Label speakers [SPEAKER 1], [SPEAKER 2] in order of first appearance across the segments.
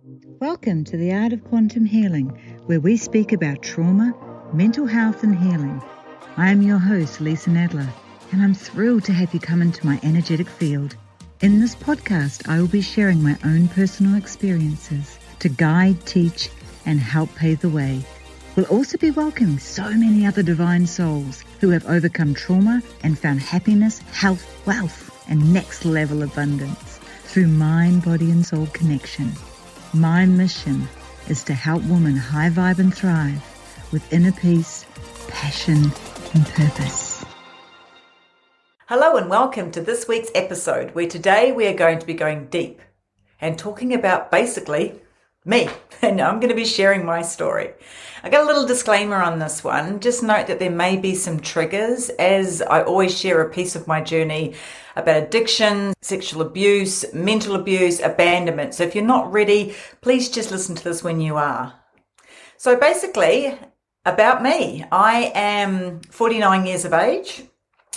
[SPEAKER 1] Welcome to the Art of Quantum Healing, where we speak about trauma, mental health and healing. I am your host, Lisa Nadler, and I'm thrilled to have you come into my energetic field. In this podcast, I will be sharing my own personal experiences to guide, teach, and help pave the way. We'll also be welcoming so many other divine souls who have overcome trauma and found happiness, health, wealth, and next level abundance through mind, body, and soul connection. My mission is to help women high vibe and thrive with inner peace, passion, and purpose.
[SPEAKER 2] Hello and welcome to this week's episode, where today we are going to be going deep and talking about basically me. And I'm going to be sharing my story. I got a little disclaimer on this one. Just note that there may be some triggers, as I always share a piece of my journey about addiction, sexual abuse, mental abuse, abandonment. So if you're not ready, please just listen to this when you are. So basically, about me, I am 49 years of age.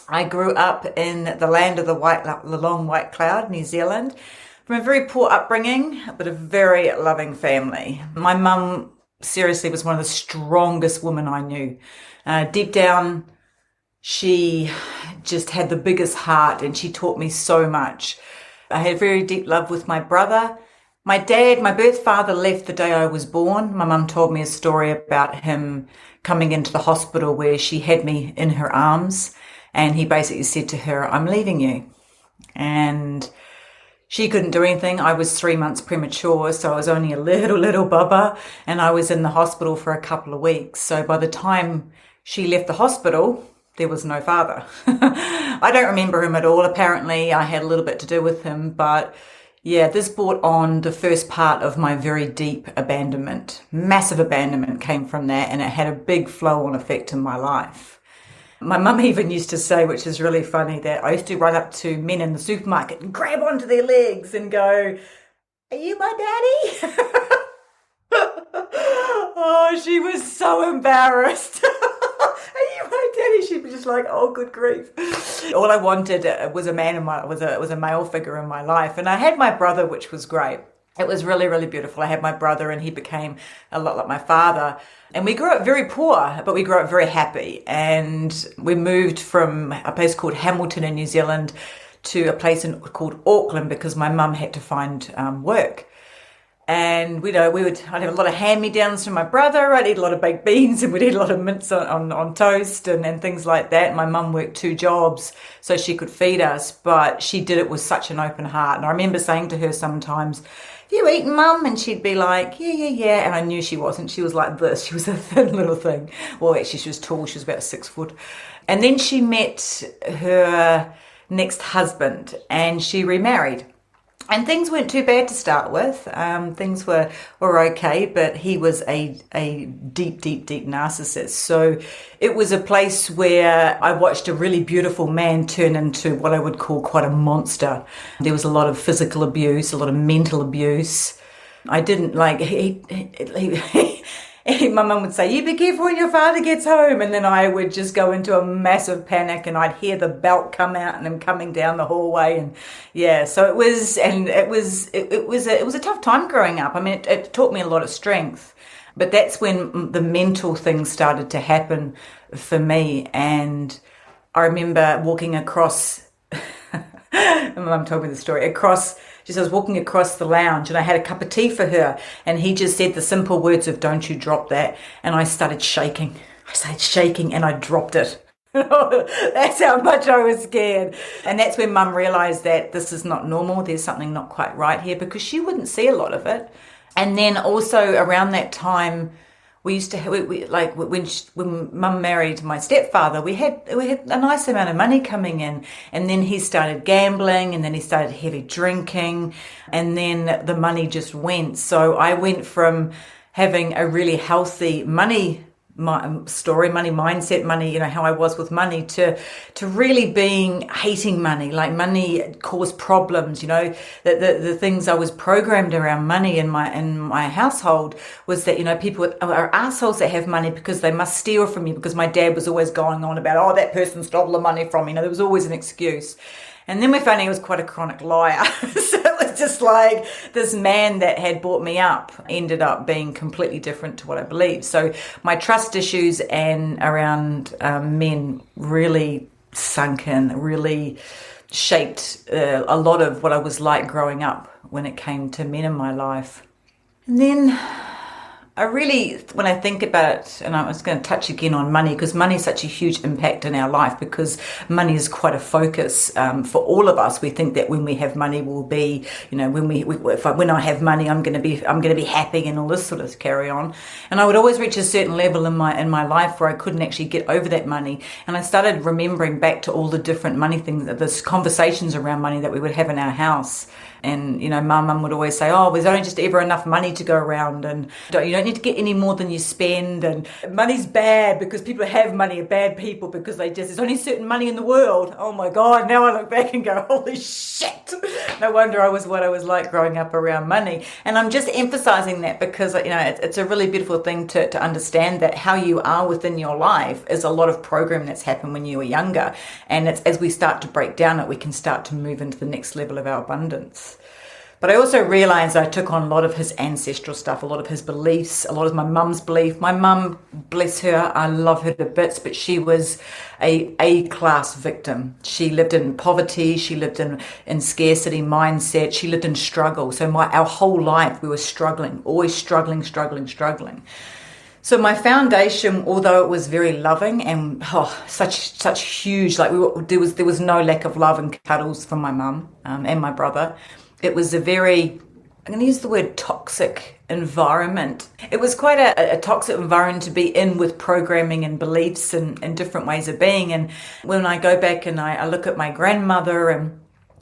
[SPEAKER 2] I grew up in the land of the long white cloud, New Zealand, from a very poor upbringing, but a very loving family. My mum seriously was one of the strongest women I knew. Deep down, she just had the biggest heart and she taught me so much. I had a very deep love with my brother. My dad, my birth father, left the day I was born. My mum told me a story about him coming into the hospital where she had me in her arms, and he basically said to her, "I'm leaving you." And she couldn't do anything. I was 3 months premature, so I was only a little bubba, and I was in the hospital for a couple of weeks. So by the time she left the hospital, there was no father. I don't remember him at all. Apparently, I had a little bit to do with him, but yeah, this brought on the first part of my very deep abandonment. Massive abandonment came from that, and it had a big flow-on effect in my life. My mum even used to say, which is really funny, that I used to run up to men in the supermarket and grab onto their legs and go, "Are you my daddy?" Oh, she was so embarrassed. "Are you my daddy?" She'd be just like, "Oh, good grief." All I wanted was a male figure in my life. And I had my brother, which was great. It was really, really beautiful. I had my brother and he became a lot like my father. And we grew up very poor, but we grew up very happy. And we moved from a place called Hamilton in New Zealand to a place called Auckland because my mum had to find work. And I'd have a lot of hand-me-downs from my brother. I'd eat a lot of baked beans and we'd eat a lot of mince on toast and things like that. My mum worked 2 jobs so she could feed us, but she did it with such an open heart. And I remember saying to her sometimes, "Have you eaten, Mum?" And she'd be like, yeah. And I knew she wasn't. She was like this. She was a thin little thing. Well, actually, she was tall. She was about 6 foot. And then she met her next husband and she remarried. And things weren't too bad to start with. Things were okay, but he was a deep narcissist. So it was a place where I watched a really beautiful man turn into what I would call quite a monster. There was a lot of physical abuse, a lot of mental abuse. I didn't like, my mum would say, "You be careful when your father gets home." And then I would just go into a massive panic and I'd hear the belt come out and him coming down the hallway. And yeah, so it was a tough time growing up. I mean, it taught me a lot of strength, but that's when the mental things started to happen for me. And I remember walking across, my mum told me the story, I was walking across the lounge and I had a cup of tea for her and he just said the simple words of, "Don't you drop that." And I started shaking. And I dropped it. That's how much I was scared. And that's when Mum realised that this is not normal. There's something not quite right here, because she wouldn't see a lot of it. And then also around that time, we used to have, when Mum married my stepfather, we had a nice amount of money coming in, and then he started gambling, and then he started heavy drinking, and then the money just went. So I went from having a really healthy money mindset, money, how I was with money, to really hating money. Like, money caused problems, the things I was programmed around money in my household was that, people are assholes that have money because they must steal from you, because my dad was always going on about, "Oh, that person stole the money from me." There was always an excuse. And then we found he was quite a chronic liar. So it was was just like this man that had brought me up ended up being completely different to what I believed. So my trust issues and around men really sunk in, really shaped a lot of what I was like growing up when it came to men in my life. And then when I think about it, and I was going to touch again on money, because money is such a huge impact in our life, because money is quite a focus for all of us. We think that when we have money, we'll be, when I have money, I'm going to be happy and all this sort of carry on. And I would always reach a certain level in my life where I couldn't actually get over that money. And I started remembering back to all the different money things, the conversations around money that we would have in our house. And, my mum would always say, oh, there's only just ever enough money to go around, and you don't need to get any more than you spend, and money's bad because people who have money are bad people because there's only certain money in the world. Oh my God, now I look back and go, holy shit. No wonder I was what I was like growing up around money. And I'm just emphasizing that because, it's a really beautiful thing to understand that how you are within your life is a lot of program that's happened when you were younger. And it's as we start to break down it, we can start to move into the next level of our abundance. But I also realized I took on a lot of his ancestral stuff, a lot of his beliefs, a lot of my mum's belief. My mum, bless her, I love her to bits, but she was a A-class victim. She lived in poverty. She lived in scarcity mindset. She lived in struggle. So our whole life we were struggling, always struggling. So my foundation, although it was very loving and such huge, there was no lack of love and cuddles from my mum and my brother. It was a very, I'm going to use the word toxic environment. It was quite a toxic environment to be in, with programming and beliefs and different ways of being. And when I go back and I look at my grandmother and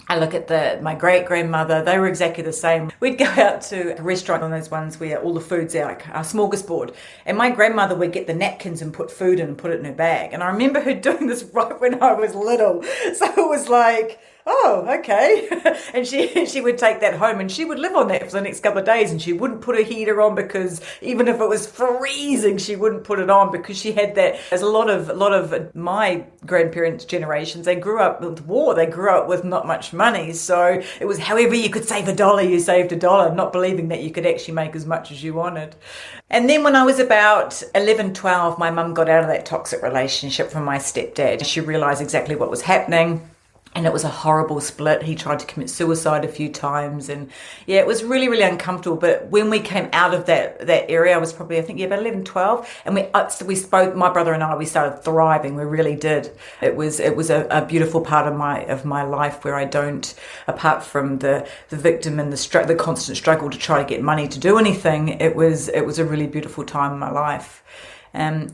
[SPEAKER 2] I look at my great-grandmother, they were exactly the same. We'd go out to a restaurant, on those ones where all the food's out, like a smorgasbord, and my grandmother would get the napkins and put food in and put it in her bag. And I remember her doing this right when I was little. So it was like, oh, okay. And she would take that home and she would live on that for the next couple of days, and she wouldn't put her heater on, because even if it was freezing, she wouldn't put it on, because she had that. As a lot of my grandparents' generations, they grew up with war. They grew up with not much money. So it was however you could save $1, you saved $1, not believing that you could actually make as much as you wanted. And then when I was about 11, 12, my mum got out of that toxic relationship from my stepdad. She realized exactly what was happening. And it was a horrible split. He tried to commit suicide a few times. And yeah, it was really, really uncomfortable. But when we came out of that area, I was probably, about 11, 12. And we spoke, my brother and I, we started thriving. We really did. It was a beautiful part of my life where I don't, apart from the victim and the constant struggle to try to get money to do anything, it was a really beautiful time in my life.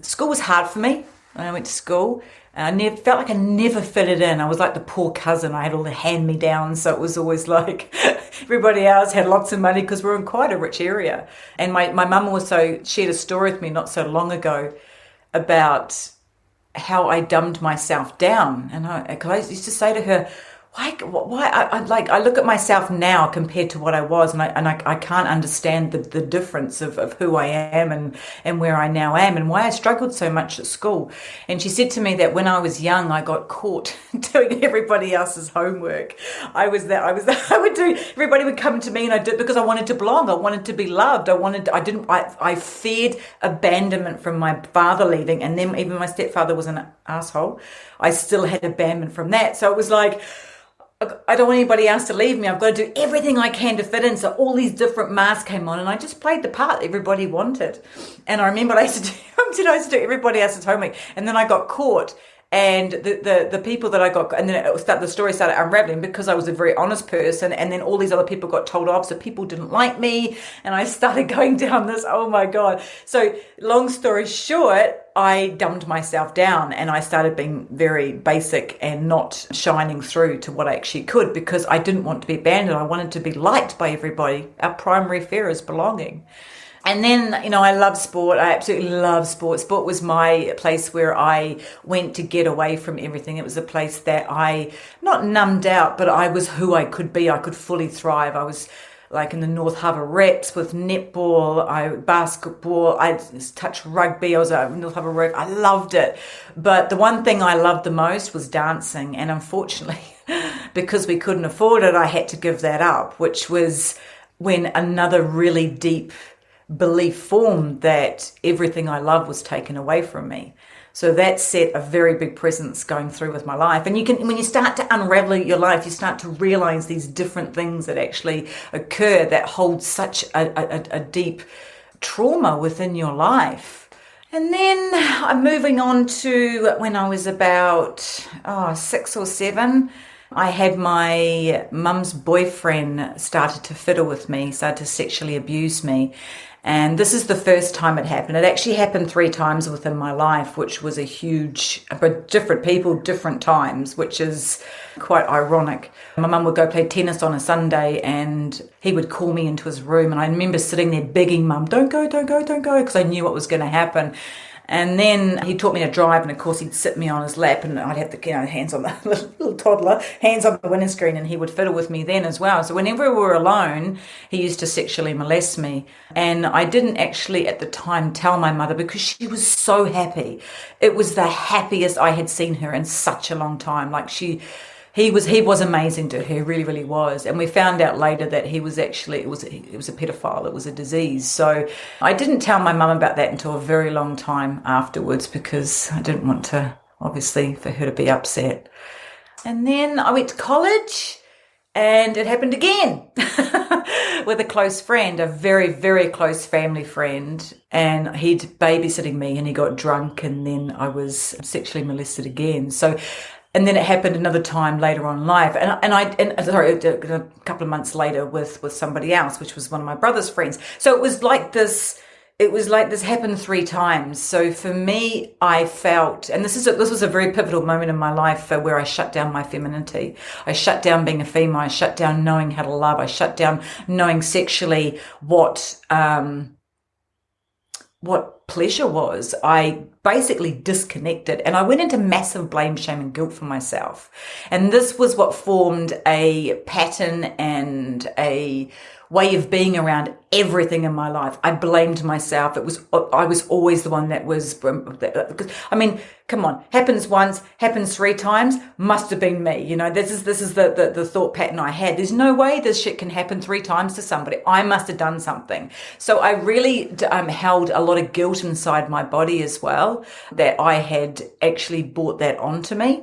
[SPEAKER 2] School was hard for me when I went to school. I felt like I never fitted in. I was like the poor cousin. I had all the hand-me-downs, so it was always like everybody else had lots of money because we're in quite a rich area. And my mum also shared a story with me not so long ago about how I dumbed myself down. And I used to say to her, why I look at myself now compared to what I was, and I can't understand the difference of who I am and where I now am, and why I struggled so much at school. And she said to me that when I was young, I got caught doing everybody else's homework. Everybody would come to me, and I did because I wanted to belong. I wanted to be loved. I feared abandonment from my father leaving, and then even my stepfather was an asshole. I still had abandonment from that. So it was like, I don't want anybody else to leave me. I've got to do everything I can to fit in. So all these different masks came on, and I just played the part everybody wanted. And I remember I used to do everybody else's homework, and then I got caught. And the people that I got, and then the story started unraveling because I was a very honest person, and then all these other people got told off, so people didn't like me, and I started going down this, oh my God. So long story short, I dumbed myself down, and I started being very basic and not shining through to what I actually could, because I didn't want to be abandoned. I wanted to be liked by everybody. Our primary fear is belonging. And then, I love sport. I absolutely love sport. Sport was my place where I went to get away from everything. It was a place that I not numbed out, but I was who I could be. I could fully thrive. I was like in the North Harbour Reps with netball, basketball, I touched rugby, I was at North Harbour Rep, I loved it. But the one thing I loved the most was dancing, and unfortunately, because we couldn't afford it, I had to give that up, which was when another really deep belief formed that everything I loved was taken away from me. So that set a very big presence going through with my life. And when you start to unravel your life, you start to realize these different things that actually occur that hold such a deep trauma within your life. And then I'm moving on to when I was about 6 or 7. I had my mum's boyfriend started to fiddle with me, started to sexually abuse me. And this is the first time it happened. It actually happened 3 times within my life, which was a huge, but different people, different times, which is quite ironic. My mum would go play tennis on a Sunday and he would call me into his room. And I remember sitting there begging Mum, don't go, because I knew what was going to happen. And then he taught me to drive, and of course he'd sit me on his lap, and I'd have the hands on the little toddler, hands on the windscreen, and he would fiddle with me then as well. So whenever we were alone, he used to sexually molest me. And I didn't actually at the time tell my mother because she was so happy. It was the happiest I had seen her in such a long time. Like he was amazing to her, really, really was. And we found out later that he was actually, it was a pedophile, it was a disease. So I didn't tell my mum about that until a very long time afterwards because I didn't want to, obviously, for her to be upset. And then I went to college and it happened again with a close friend, a very, very close family friend. And he'd babysitting me and he got drunk and then I was sexually molested again. And then it happened another time later on in life, and a couple of months later with somebody else, which was one of my brother's friends. So it was like this. It was like this happened 3 times. So for me, I felt, and this was a very pivotal moment in my life where I shut down my femininity. I shut down being a female. I shut down knowing how to love. I shut down knowing sexually what pleasure was. I basically disconnected and I went into massive blame, shame and guilt for myself. And this was what formed a pattern and a way of being around everything in my life. I blamed myself. I was always the one that was, because, I mean, come on, happens once, happens 3 times, must have been me. This is the thought pattern I had. There's no way this shit can happen 3 times to somebody. I must have done something. So I really held a lot of guilt inside my body as well, that I had actually brought that onto me.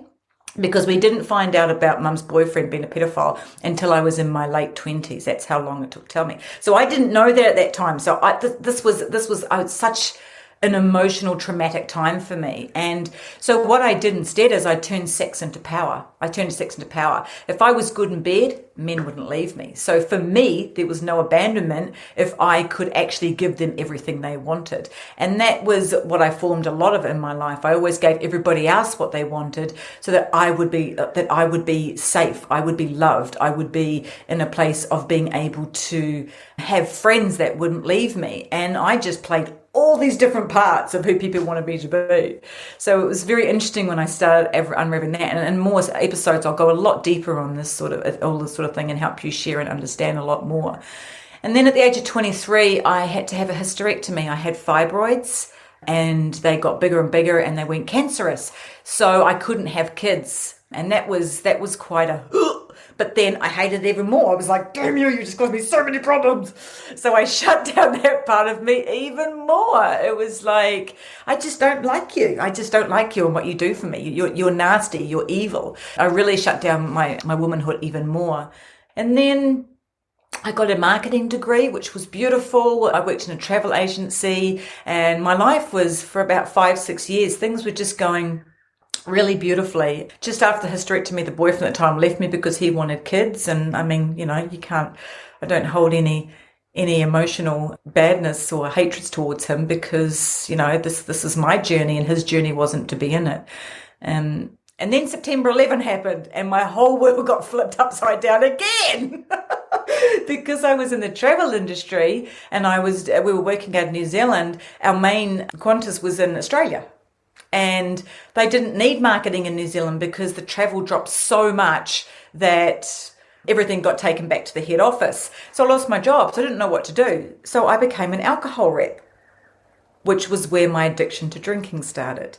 [SPEAKER 2] Because we didn't find out about Mum's boyfriend being a pedophile until I was in my late 20s. That's how long it took to tell me. So I didn't know that at that time. So this was such an emotional, traumatic time for me. And so what I did instead is I turned sex into power. If I was good in bed, men wouldn't leave me. So for me, there was no abandonment if I could actually give them everything they wanted. And that was what I formed a lot of in my life. I always gave everybody else what they wanted so that I would be safe. I would be loved. I would be in a place of being able to have friends that wouldn't leave me. And I just played all these different parts of who people wanted me to be. So it was very interesting when I started unraveling that. And more episodes, I'll go a lot deeper on this sort of thing and help you share and understand a lot more. And then at the age of 23, I had to have a hysterectomy. I had fibroids and they got bigger and bigger and they went cancerous. So I couldn't have kids. And that was quite a... But then I hated it even more. I was like, damn you just caused me so many problems. So I shut down that part of me even more. It was like, I just don't like you. I just don't like you and what you do for me. You're nasty. You're evil. I really shut down my womanhood even more. And then I got a marketing degree, which was beautiful. I worked in a travel agency and my life was, for about 5-6 years, things were just going really beautifully. Just after the hysterectomy, the boyfriend at the time left me because he wanted kids. And I mean, I don't hold any emotional badness or hatred towards him because, this is my journey and his journey wasn't to be in it. And then September 11 happened and my whole world got flipped upside down again because I was in the travel industry and we were working out of New Zealand. Our main Qantas was in Australia. And they didn't need marketing in New Zealand because the travel dropped so much that everything got taken back to the head office. So I lost my job, so I didn't know what to do. So I became an alcohol rep, which was where my addiction to drinking started.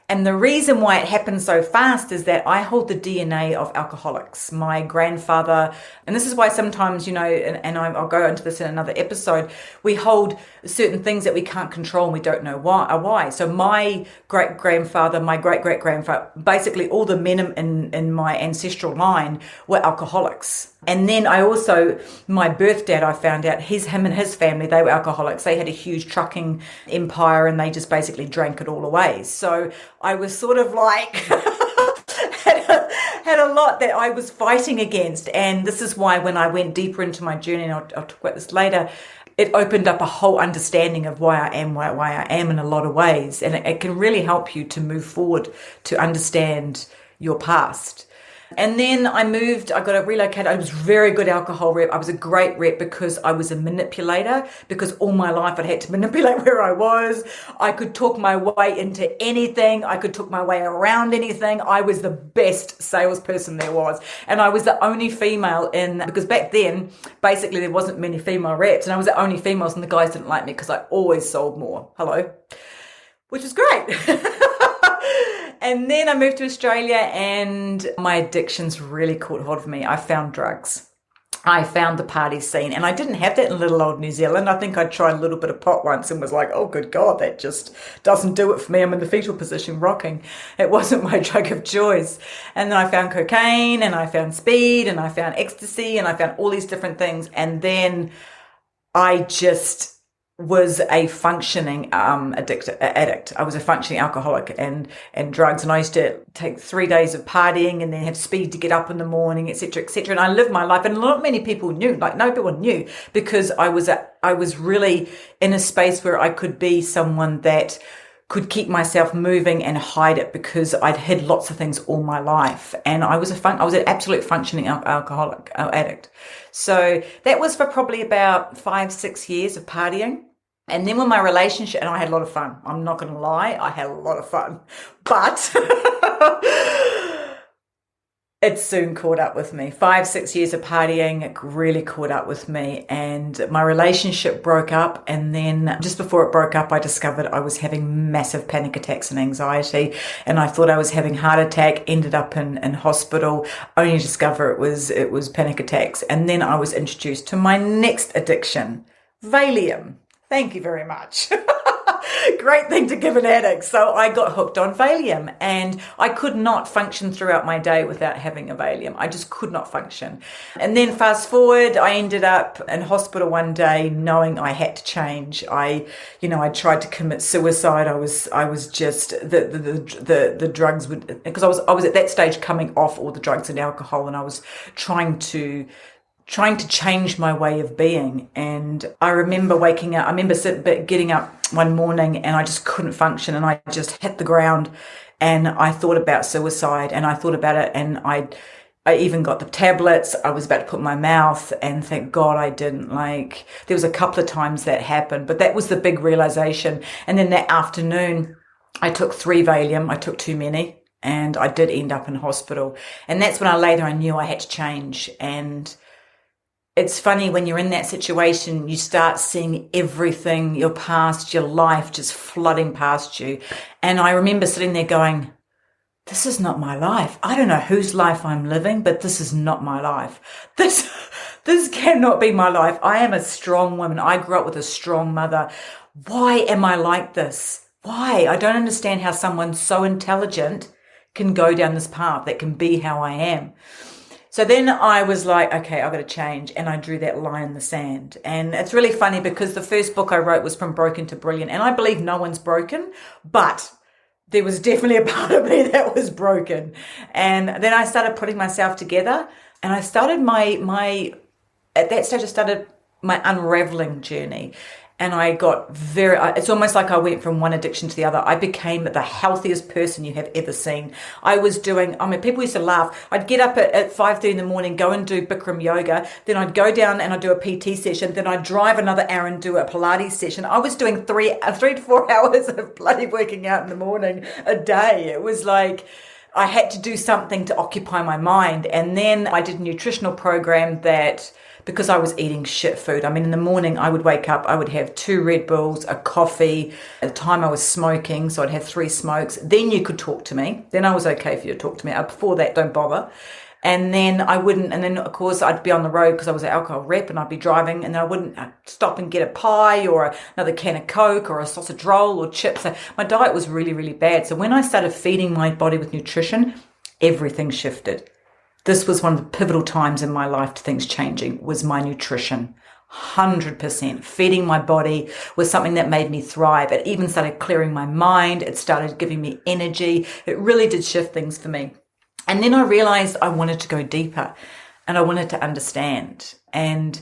[SPEAKER 2] And the reason why it happened so fast is that I hold the DNA of alcoholics. My grandfather, and this is why sometimes, and I'll go into this in another episode, we hold certain things that we can't control and we don't know why. So my great-grandfather, my great-great-grandfather, basically all the men in my ancestral line were alcoholics. And then my birth dad, I found out, him and his family, they were alcoholics. They had a huge trucking empire and they just basically drank it all away. So I was sort of like, had a lot that I was fighting against. And this is why when I went deeper into my journey, and I'll talk about this later, it opened up a whole understanding of why I am in a lot of ways. And it can really help you to move forward, to understand your past. And then I got relocated. I was a very good alcohol rep. I was a great rep because I was a manipulator, because all my life I'd had to manipulate where I was. I could talk my way into anything. I could talk my way around anything. I was the best salesperson there was. And I was the only female because back then, basically there wasn't many female reps and I was the only females and the guys didn't like me because I always sold more. Hello. Which was great. And then I moved to Australia and my addictions really caught hold of me. I found drugs. I found the party scene, and I didn't have that in little old New Zealand. I think I tried a little bit of pot once and was like, oh, good God, that just doesn't do it for me. I'm in the fetal position rocking. It wasn't my drug of choice. And then I found cocaine and I found speed and I found ecstasy and I found all these different things. And then I just was a functioning addict. I was a functioning alcoholic and drugs. And I used to take 3 days of partying and then have speed to get up in the morning, etc., etc. And I lived my life. And not many people knew, no people knew, because I was really in a space where I could be someone that could keep myself moving and hide it, because I'd hid lots of things all my life. And I was an absolute functioning alcoholic addict. So that was for probably about 5-6 years of partying. And then when my relationship, and I had a lot of fun. I'm not going to lie, I had a lot of fun. But it soon caught up with me. 5-6 years of partying, it really caught up with me. And my relationship broke up. And then just before it broke up, I discovered I was having massive panic attacks and anxiety. And I thought I was having heart attack, ended up in hospital, only to discover it was panic attacks. And then I was introduced to my next addiction, Valium. Thank you very much. Great thing to give an addict. So I got hooked on Valium and I could not function throughout my day without having a Valium. I just could not function. And then fast forward, I ended up in hospital one day knowing I had to change. I tried to commit suicide. I was just the drugs would, because I was at that stage coming off all the drugs and alcohol, and I was trying to change my way of being. And I remember waking up, getting up one morning and I just couldn't function and I just hit the ground and I thought about suicide and I thought about it, and I even got the tablets. I was about to put in my mouth, and thank God I didn't. There was a couple of times that happened, but that was the big realization. And then that afternoon I took 3 Valium. I took too many and I did end up in hospital. And that's when I knew I had to change. And it's funny, when you're in that situation, you start seeing everything, your past, your life just flooding past you. And I remember sitting there going, this is not my life. I don't know whose life I'm living, but this is not my life. This cannot be my life. I am a strong woman. I grew up with a strong mother. Why am I like this? Why? I don't understand how someone so intelligent can go down this path, that can be how I am. So then I was like, okay, I've got to change. And I drew that line in the sand. And it's really funny because the first book I wrote was From Broken to Brilliant. And I believe no one's broken, but there was definitely a part of me that was broken. And then I started putting myself together, and I started at that stage, I started my unraveling journey. And I got it's almost like I went from one addiction to the other. I became the healthiest person you have ever seen. I was doing, people used to laugh. I'd get up at 5:30 in the morning, go and do Bikram yoga. Then I'd go down and I'd do a PT session. Then I'd drive another hour and do a Pilates session. I was doing 3 to 4 hours of bloody working out in the morning a day. It was like, I had to do something to occupy my mind. And then I did a nutritional program that, because I was eating shit food. I mean, in the morning I would wake up, I would have 2 Red Bulls, a coffee. At the time I was smoking, so I'd have 3 smokes. Then you could talk to me. Then I was okay for you to talk to me. Before that, don't bother. And then I wouldn't, and then of course I'd be on the road because I was an alcohol rep and I'd be driving, and then I wouldn't stop and get a pie or another can of Coke or a sausage roll or chips. So my diet was really, really bad. So when I started feeding my body with nutrition, everything shifted. This was one of the pivotal times in my life to things changing, was my nutrition. 100%. Feeding my body was something that made me thrive. It even started clearing my mind. It started giving me energy. It really did shift things for me. And then I realized I wanted to go deeper and I wanted to understand. And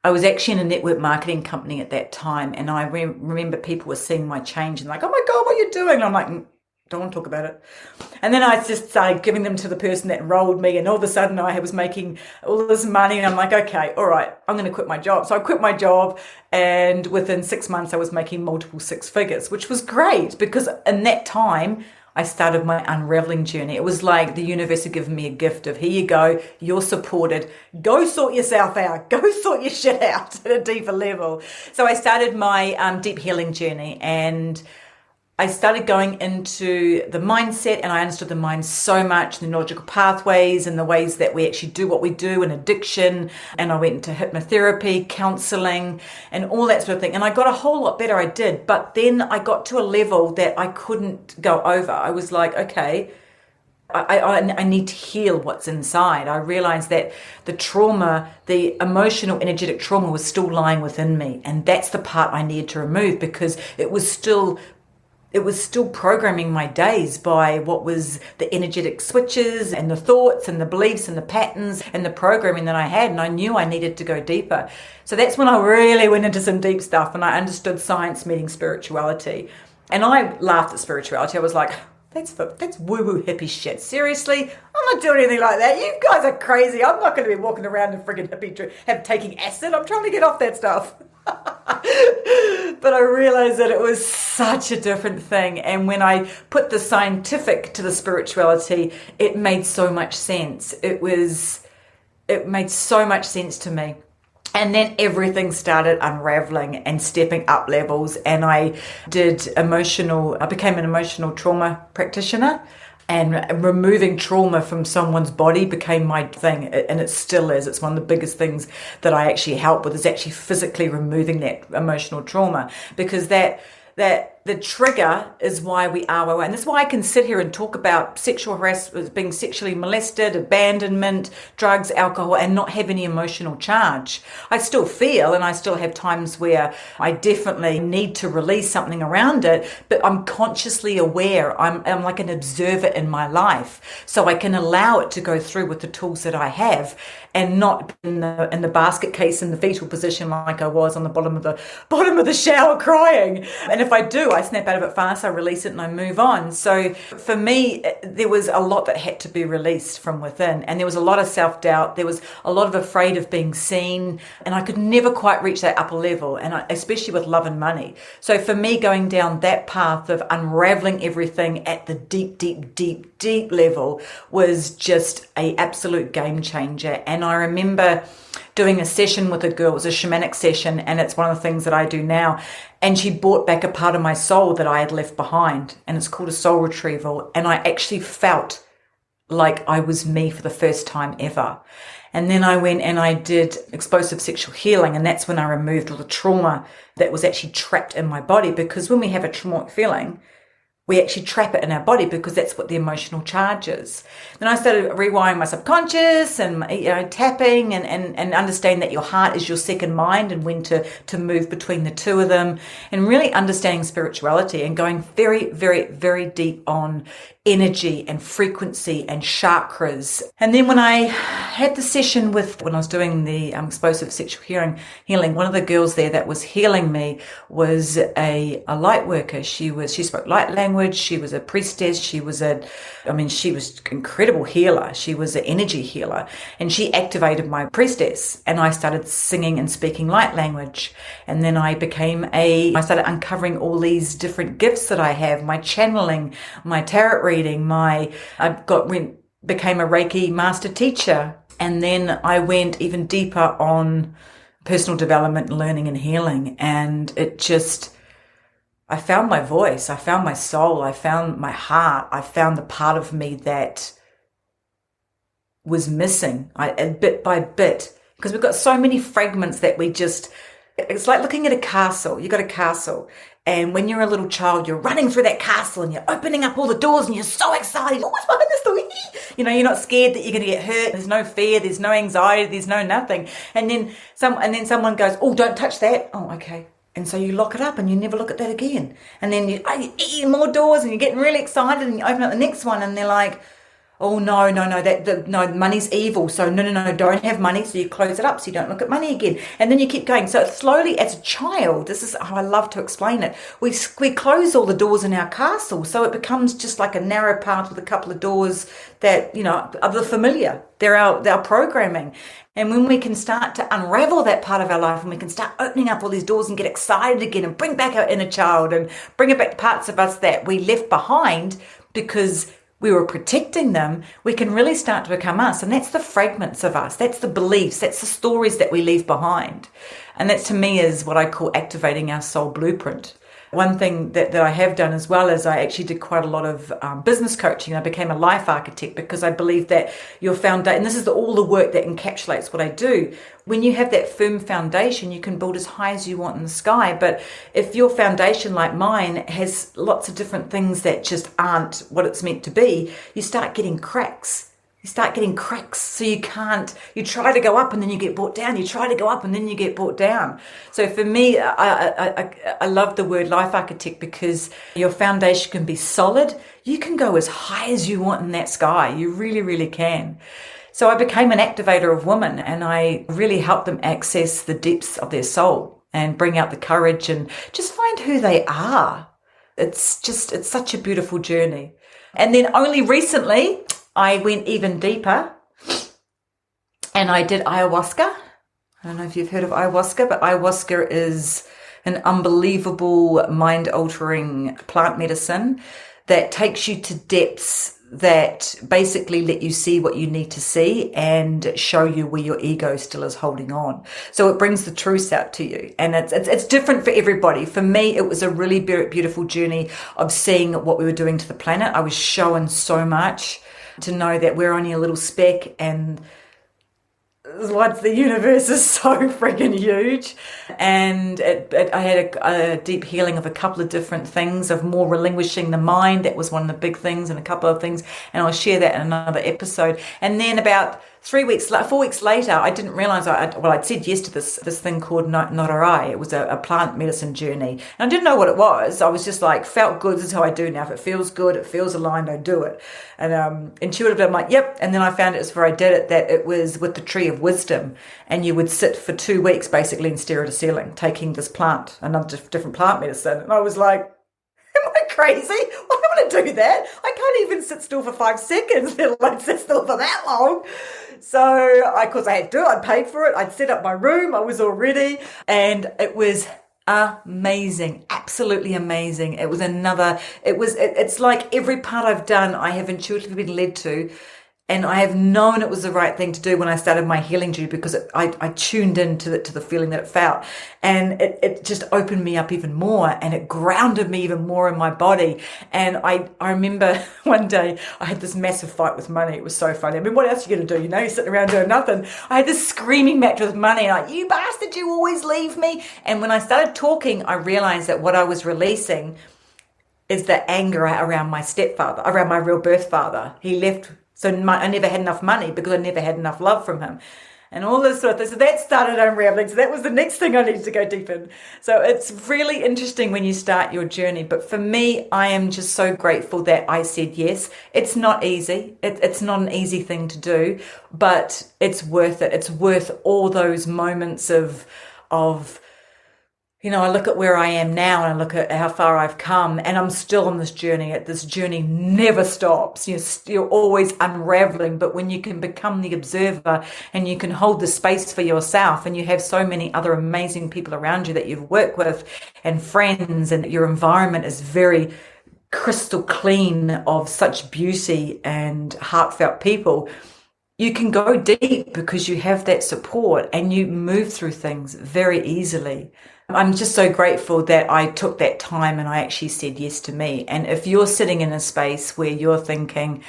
[SPEAKER 2] I was actually in a network marketing company at that time. And I remember people were seeing my change and like, oh my God, what are you doing? And I'm like, don't want to talk about it. And then I just started giving them to the person that enrolled me. And all of a sudden I was making all this money. And I'm like, okay, all right, I'm going to quit my job. So I quit my job. And within 6 months, I was making multiple 6 figures, which was great because in that time, I started my unraveling journey. It was like the universe had given me a gift of, here you go, you're supported, go sort yourself out, go sort your shit out at a deeper level. So I started my deep healing journey, and I started going into the mindset, and I understood the mind so much, the neurological pathways and the ways that we actually do what we do in addiction. And I went into hypnotherapy, counseling, and all that sort of thing. And I got a whole lot better, I did. But then I got to a level that I couldn't go over. I was like, okay, I need to heal what's inside. I realized that the trauma, the emotional, energetic trauma was still lying within me. And that's the part I needed to remove, because it was still programming my days by what was the energetic switches and the thoughts and the beliefs and the patterns and the programming that I had. And I knew I needed to go deeper. So that's when I really went into some deep stuff, and I understood science meeting spirituality. And I laughed at spirituality. I was like, that's woo-woo hippie shit. Seriously? I'm not doing anything like that. You guys are crazy. I'm not going to be walking around in friggin' hippie taking acid. I'm trying to get off that stuff. But I realized that it was such a different thing. And when I put the scientific to the spirituality, it made so much sense. It made so much sense to me. And then everything started unraveling and stepping up levels. And I became an emotional trauma practitioner. And removing trauma from someone's body became my thing, and it still is. It's one of the biggest things that I actually help with, is actually physically removing that emotional trauma, because that the trigger is why we are where we are. And that's why I can sit here and talk about sexual harassment, being sexually molested, abandonment, drugs, alcohol, and not have any emotional charge. I still feel, and I still have times where I definitely need to release something around it, but I'm consciously aware. I'm like an observer in my life, so I can allow it to go through with the tools that I have, and not in the basket case in the fetal position like I was on the bottom of the shower crying. And if I do, I snap out of it fast, I release it and I move on. So for me, there was a lot that had to be released from within, and there was a lot of self-doubt. There was a lot of afraid of being seen, and I could never quite reach that upper level, and especially with love and money. So for me, going down that path of unraveling everything at the deep level was just an absolute game changer. And I remember doing a session with a girl. It was a shamanic session, and it's one of the things that I do now. And she brought back a part of my soul that I had left behind, and it's called a soul retrieval. And I actually felt like I was me for the first time ever. And then I went and I did explosive sexual healing, and that's when I removed all the trauma that was actually trapped in my body. Because when we have a traumatic feeling, we actually trap it in our body, because that's what the emotional charge is. Then I started rewiring my subconscious and tapping and understanding that your heart is your second mind, and when to move between the two of them, and really understanding spirituality and going very, very, very deep on energy and frequency and chakras. And then when I had the session when I was doing the explosive sexual healing, one of the girls there that was healing me was a light worker. She spoke light language. language. She was a priestess. She was an incredible healer. She was an energy healer, and she activated my priestess, and I started singing and speaking light language. And then I started uncovering all these different gifts that I have, my channeling, my tarot reading, became a Reiki master teacher. And then I went even deeper on personal development, learning and healing. And I found my voice. I found my soul. I found my heart. I found the part of me that was missing, bit by bit, because we've got so many fragments that it's like looking at a castle. You've got a castle. And when you're a little child, you're running through that castle and you're opening up all the doors and you're so excited. Oh, what's behind this door? You're not scared that you're going to get hurt. There's no fear. There's no anxiety. There's no nothing. And then someone goes, oh, don't touch that. Oh, okay. And so you lock it up and you never look at that again. And then you more doors and you're getting really excited and you open up the next one and they're like, oh, no, money's evil. So no, don't have money. So you close it up so you don't look at money again. And then you keep going. So slowly, as a child, this is how I love to explain it. We close all the doors in our castle. So it becomes just like a narrow path with a couple of doors that, are the familiar. They're our programming. And when we can start to unravel that part of our life and we can start opening up all these doors and get excited again and bring back our inner child and bring it back to parts of us that we left behind because we were protecting them, we can really start to become us. And that's the fragments of us. That's the beliefs. That's the stories that we leave behind. And that to me is what I call activating our soul blueprint. One thing that I have done as well is I actually did quite a lot of business coaching. I became a life architect because I believe that your foundation, and this is all the work that encapsulates what I do. When you have that firm foundation, you can build as high as you want in the sky. But if your foundation, like mine, has lots of different things that just aren't what it's meant to be, you start getting cracks. So you try to go up and then you get brought down. You try to go up and then you get brought down. So for me, I love the word life architect because your foundation can be solid. You can go as high as you want in that sky. You really, really can. So I became an activator of women and I really helped them access the depths of their soul and bring out the courage and just find who they are. It's such a beautiful journey. And then only recently, I went even deeper and I did ayahuasca. I don't know if you've heard of ayahuasca, but ayahuasca is an unbelievable mind-altering plant medicine that takes you to depths that basically let you see what you need to see and show you where your ego still is holding on. So it brings the truth out to you. And it's different for everybody. For me, it was a really beautiful journey of seeing what we were doing to the planet. I was shown so much to know that we're only a little speck and the universe is so freaking huge. And I had a deep healing of a couple of different things, of more relinquishing the mind. That was one of the big things, and a couple of things. And I'll share that in another episode. And then about 4 weeks later, I didn't realize I'd said yes to this thing called Notarai. It was a plant medicine journey. And I didn't know what it was. I was just like, felt good. This is how I do now. If it feels good, it feels aligned, I do it. And intuitively, I'm like, yep. And then I found it before I did it that it was with the tree of wisdom. And you would sit for 2 weeks basically and stare at a ceiling, taking this plant, another different plant medicine. And I was like, am I crazy? I don't want to do that. I can't even sit still for 5 seconds, let alone sit still for that long. So, of course, I had to do it. I paid for it. I'd set up my room. I was all ready. And it was amazing. Absolutely amazing. It's like every part I've done, I have intuitively been led to. And I have known it was the right thing to do when I started my healing journey because I tuned into the feeling that it felt. And it just opened me up even more and it grounded me even more in my body. And I remember one day I had this massive fight with money. It was so funny. I mean, what else are you going to do? You're sitting around doing nothing. I had this screaming match with money. Like, you bastard, you always leave me. And when I started talking, I realized that what I was releasing is the anger around my stepfather, around my real birth father. He left. So I never had enough money because I never had enough love from him. And all this sort of thing. So that started unraveling. So that was the next thing I needed to go deep in. So it's really interesting when you start your journey. But for me, I am just so grateful that I said yes. It's not easy. It's not an easy thing to do, but it's worth it. It's worth all those moments of I look at where I am now and I look at how far I've come, and I'm still on this journey. This journey never stops. You're always unraveling. But when you can become the observer and you can hold the space for yourself, and you have so many other amazing people around you that you've worked with and friends, and your environment is very crystal clean of such beauty and heartfelt people, you can go deep because you have that support and you move through things very easily. I'm just so grateful that I took that time and I actually said yes to me. And if you're sitting in a space where you're thinking,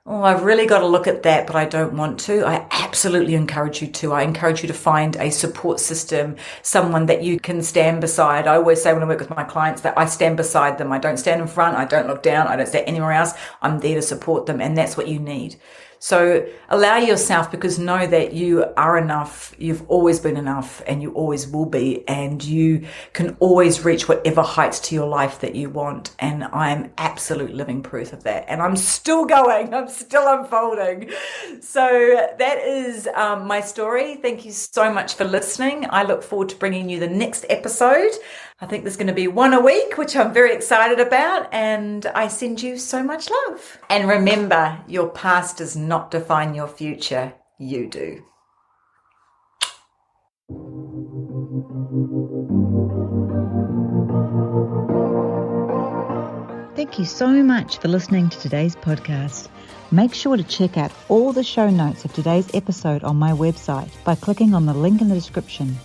[SPEAKER 2] oh, I've really got to look at that, but I don't want to, I absolutely encourage you to. I encourage you to find a support system, someone that you can stand beside. I always say when I work with my clients that I stand beside them. I don't stand in front. I don't look down. I don't stand anywhere else. I'm there to support them. And that's what you need. So allow yourself, because know that you are enough. You've always been enough and you always will be. And you can always reach whatever heights to your life that you want. And I am absolute living proof of that. And I'm still going. I'm still unfolding. So that is my story. Thank you so much for listening. I look forward to bringing you the next episode. I think there's going to be one a week, which I'm very excited about, and I send you so much love. And remember, your past does not define your future. You do.
[SPEAKER 1] Thank you so much for listening to today's podcast. Make sure to check out all the show notes of today's episode on my website by clicking on the link in the description.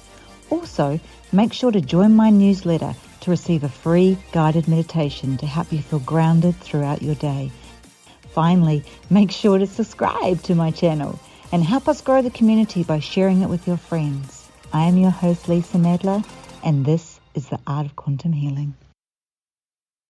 [SPEAKER 1] Also, make sure to join my newsletter to receive a free guided meditation to help you feel grounded throughout your day. Finally, make sure to subscribe to my channel and help us grow the community by sharing it with your friends. I am your host, Lisa Nadler, and this is the Art of Quantum Healing.